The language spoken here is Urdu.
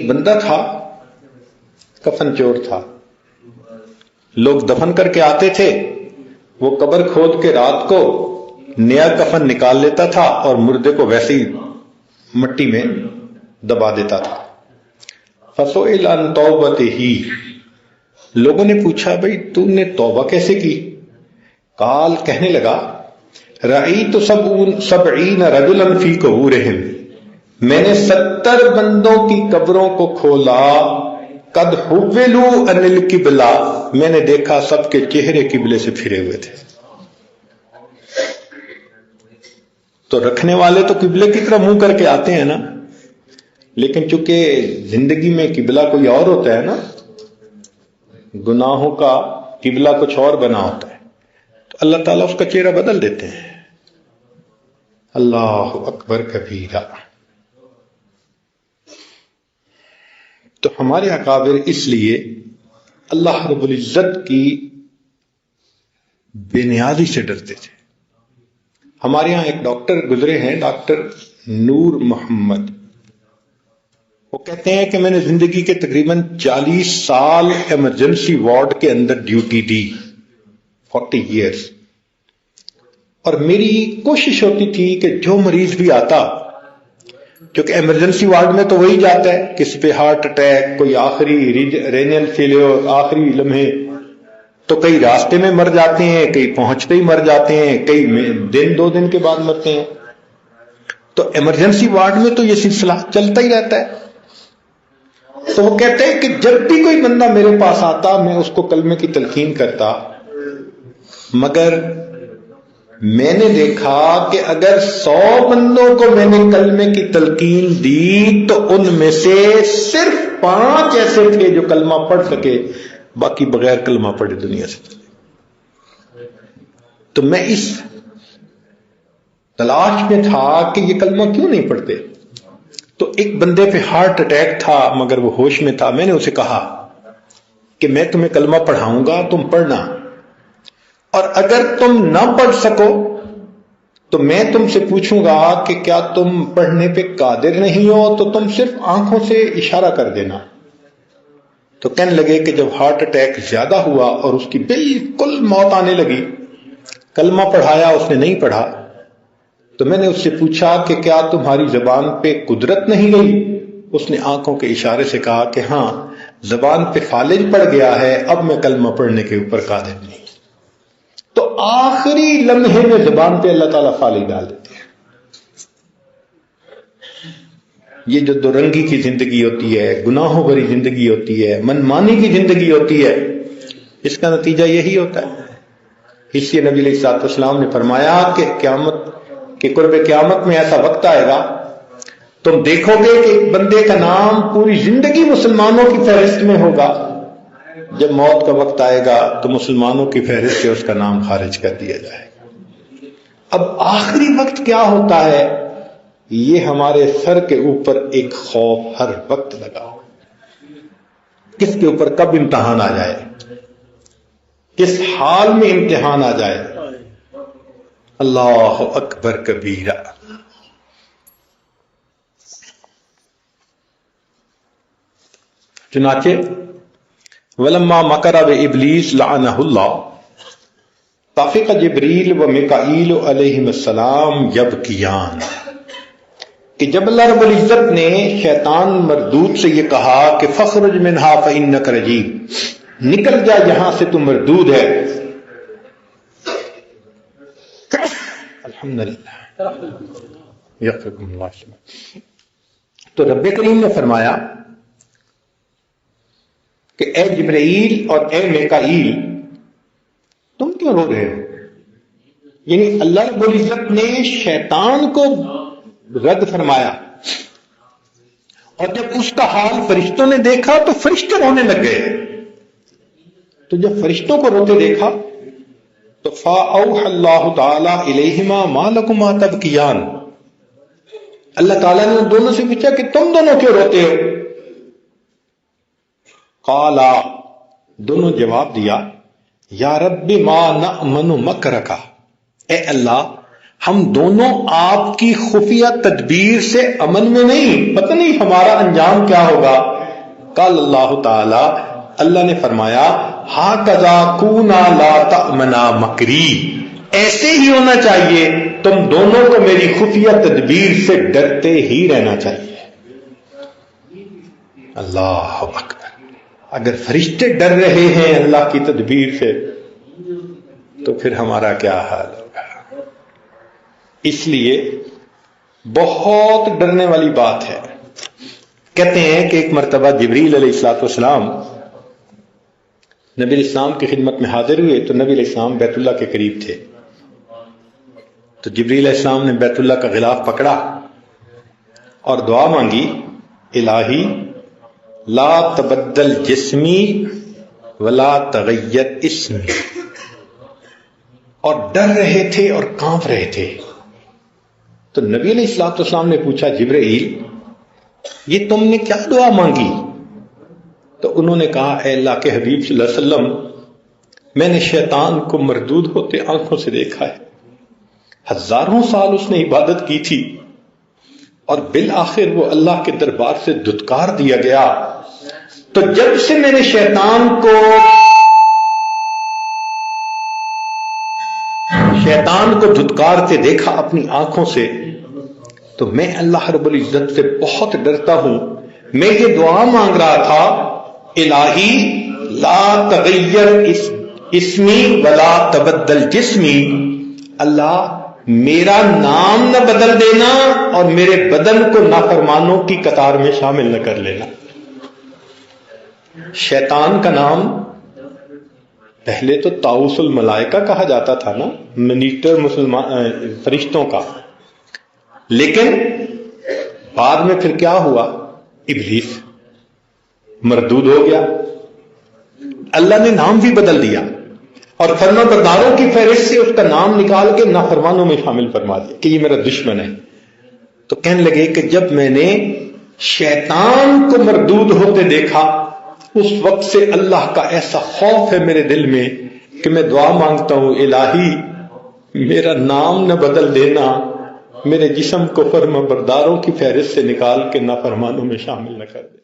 بندہ تھا، کفن چور تھا، لوگ دفن کر کے آتے تھے، وہ قبر کھود کے رات کو نیا کفن نکال لیتا تھا اور مردے کو ویسے ہی مٹی میں دبا دیتا تھا۔ فسئل عن توبتہ، لوگوں نے پوچھا بھئی تو نے توبہ کیسے کی؟ قال، کہنے لگا، رأیت 70 رجلا فی قبورہم، میں نے 70 بندوں کی قبروں کو کھولا، قد حولوا عن القبلہ، میں نے دیکھا سب کے چہرے قبلے سے پھرے ہوئے تھے۔ تو رکھنے والے تو قبلے کی طرف منہ کر کے آتے ہیں نا، لیکن چونکہ زندگی میں قبلہ کوئی اور ہوتا ہے نا، گناہوں کا قبلہ کچھ اور بنا ہوتا ہے، تو اللہ تعالیٰ اس کا چہرہ بدل دیتے ہیں۔ اللہ اکبر کبیرہ۔ تو ہمارے اکابر اس لیے اللہ رب العزت کی بے نیازی سے ڈرتے تھے۔ ہمارے یہاں ایک ڈاکٹر گزرے ہیں، ڈاکٹر نور محمد، وہ کہتے ہیں کہ میں نے زندگی کے تقریباً 40 سال ایمرجنسی وارڈ کے اندر ڈیوٹی دی، 40 ایئرس، اور میری کوشش ہوتی تھی کہ جو مریض بھی آتا، کیونکہ ایمرجنسی وارڈ میں تو وہی جاتا ہے، کسی پہ ہارٹ اٹیک، کوئی آخری رینل فیلیور، آخری لمحے، تو کئی راستے میں مر جاتے ہیں، کئی پہنچتے ہی مر جاتے ہیں، کئی دن 2 دن کے بعد مرتے ہیں۔ تو ایمرجنسی وارڈ میں تو یہ سلسلہ چلتا ہی رہتا ہے۔ تو وہ کہتے ہیں کہ جب بھی کوئی بندہ میرے پاس آتا میں اس کو کلمے کی تلقین کرتا، مگر میں نے دیکھا کہ اگر 100 بندوں کو میں نے کلمے کی تلقین دی تو ان میں سے صرف 5 ایسے تھے جو کلمہ پڑھ سکے، باقی بغیر کلمہ پڑھے دنیا سے چلے۔ تو میں اس تلاش میں تھا کہ یہ کلمہ کیوں نہیں پڑھتے۔ تو ایک بندے پہ ہارٹ اٹیک تھا مگر وہ ہوش میں تھا، میں نے اسے کہا کہ میں تمہیں کلمہ پڑھاؤں گا، تم پڑھنا، اور اگر تم نہ پڑھ سکو تو میں تم سے پوچھوں گا کہ کیا تم پڑھنے پہ قادر نہیں ہو، تو تم صرف آنکھوں سے اشارہ کر دینا۔ تو کہنے لگے کہ جب ہارٹ اٹیک زیادہ ہوا اور اس کی بالکل موت آنے لگی، کلمہ پڑھایا، اس نے نہیں پڑھا، تو میں نے اس سے پوچھا کہ کیا تمہاری زبان پہ قدرت نہیں گئی؟ اس نے آنکھوں کے اشارے سے کہا کہ ہاں، زبان پہ فالج پڑ گیا ہے، اب میں کلمہ پڑھنے کے اوپر قادر نہیں۔ تو آخری لمحے میں زبان پہ اللہ تعالیٰ فالج ڈال دیتے ہیں۔ یہ جو دو رنگی کی زندگی ہوتی ہے، گناہوں بھری زندگی ہوتی ہے، منمانی کی زندگی ہوتی ہے، اس کا نتیجہ یہی ہوتا ہے۔ اس لیے نبی علیہ السلام نے فرمایا کہ قیامت کہ قرب قیامت میں ایسا وقت آئے گا، تم دیکھو گے کہ ایک بندے کا نام پوری زندگی مسلمانوں کی فہرست میں ہوگا، جب موت کا وقت آئے گا تو مسلمانوں کی فہرست سے اس کا نام خارج کر دیا جائے گا۔ اب آخری وقت کیا ہوتا ہے، یہ ہمارے سر کے اوپر ایک خوف ہر وقت لگا ہو، کس کے اوپر کب امتحان آ جائے، کس حال میں امتحان آ جائے۔ اللہ اکبر کبیرہ۔ چنانچہ ولما مکر بابلیس لعنہ اللہ طفق جبریل و میکائیل علیہم السلام یبکیان، کہ جب اللہ رب العزت نے شیطان مردود سے یہ کہا کہ فخرج منہا فانک رجیم، نکل جا یہاں سے تو مردود ہے، الحمدللہ یغفرکم اللہ، تو رب کریم نے فرمایا کہ اے جبرائیل اور اے میکائیل تم کیوں رو رہے ہو؟ یعنی اللہ رب العزت نے شیطان کو رد فرمایا، اور جب اس کا حال فرشتوں نے دیکھا تو فرشتے رونے لگ گئے۔ تو جب فرشتوں کو روتے دیکھا تو فَأَوْحَى اللَّهُ تَعَالَى إِلَيْهِمَا مَا لَكُمَا تَبْكِيَانِ، اللہ تعالیٰ نے دونوں سے پوچھا کہ تم دونوں کیوں روتے ہو؟ قَالَا، دونوں جواب دیا، یا رب ما نأمن مکرکا، اے اللہ ہم دونوں آپ کی خفیہ تدبیر سے امن میں نہیں، پتہ نہیں ہمارا انجام کیا ہوگا، قال اللہ تعالی، اللہ نے فرمایا ہاکذا کونا لا تأمنا مکری، ایسے ہی ہونا چاہیے، تم دونوں کو میری خفیہ تدبیر سے ڈرتے ہی رہنا چاہیے۔ اللہ اکبر، اگر فرشتے ڈر رہے ہیں اللہ کی تدبیر سے تو پھر ہمارا کیا حال ہوگا۔ اس لیے بہت ڈرنے والی بات ہے۔ کہتے ہیں کہ ایک مرتبہ جبریل علیہ السلام نبی علیہ السلام کی خدمت میں حاضر ہوئے تو نبی علیہ السلام بیت اللہ کے قریب تھے، تو جبریل علیہ السلام نے بیت اللہ کا غلاف پکڑا اور دعا مانگی، الہی لا تبدل جسمی ولا تغیر اسمی، اور ڈر رہے تھے اور کانپ رہے تھے۔ تو نبی علیہ السلام نے پوچھا جبرائیل یہ تم نے کیا دعا مانگی؟ تو انہوں نے کہا اے اللہ کے حبیب صلی اللہ علیہ وسلم، میں نے شیطان کو مردود ہوتے آنکھوں سے دیکھا ہے، ہزاروں سال اس نے عبادت کی تھی اور بالآخر وہ اللہ کے دربار سے دھتکار دیا گیا۔ تو جب سے میں نے شیطان کو دھتکارتے دیکھا اپنی آنکھوں سے، تو میں اللہ رب العزت سے بہت ڈرتا ہوں۔ میں یہ دعا مانگ رہا تھا، الہی لا تغیر اسمی ولا تبدل جسمی، اللہ میرا نام نہ بدل دینا اور میرے بدن کو نافرمانوں کی قطار میں شامل نہ کر لینا۔ شیطان کا نام پہلے تو طاؤس الملائکہ کہا جاتا تھا نا، منیٹر فرشتوں کا، لیکن بعد میں پھر کیا ہوا؟ ابلیس مردود ہو گیا، اللہ نے نام بھی بدل دیا اور فرما برداروں کی فہرست سے اس کا نام نکال کے نافرمانوں میں شامل فرما دیا کہ یہ میرا دشمن ہے۔ تو کہنے لگے کہ جب میں نے شیطان کو مردود ہوتے دیکھا، اس وقت سے اللہ کا ایسا خوف ہے میرے دل میں کہ میں دعا مانگتا ہوں، الہی میرا نام نہ بدل دینا، میرے جسم کو فرما برداروں کی فہرست سے نکال کے نافرمانوں میں شامل نہ کر دے۔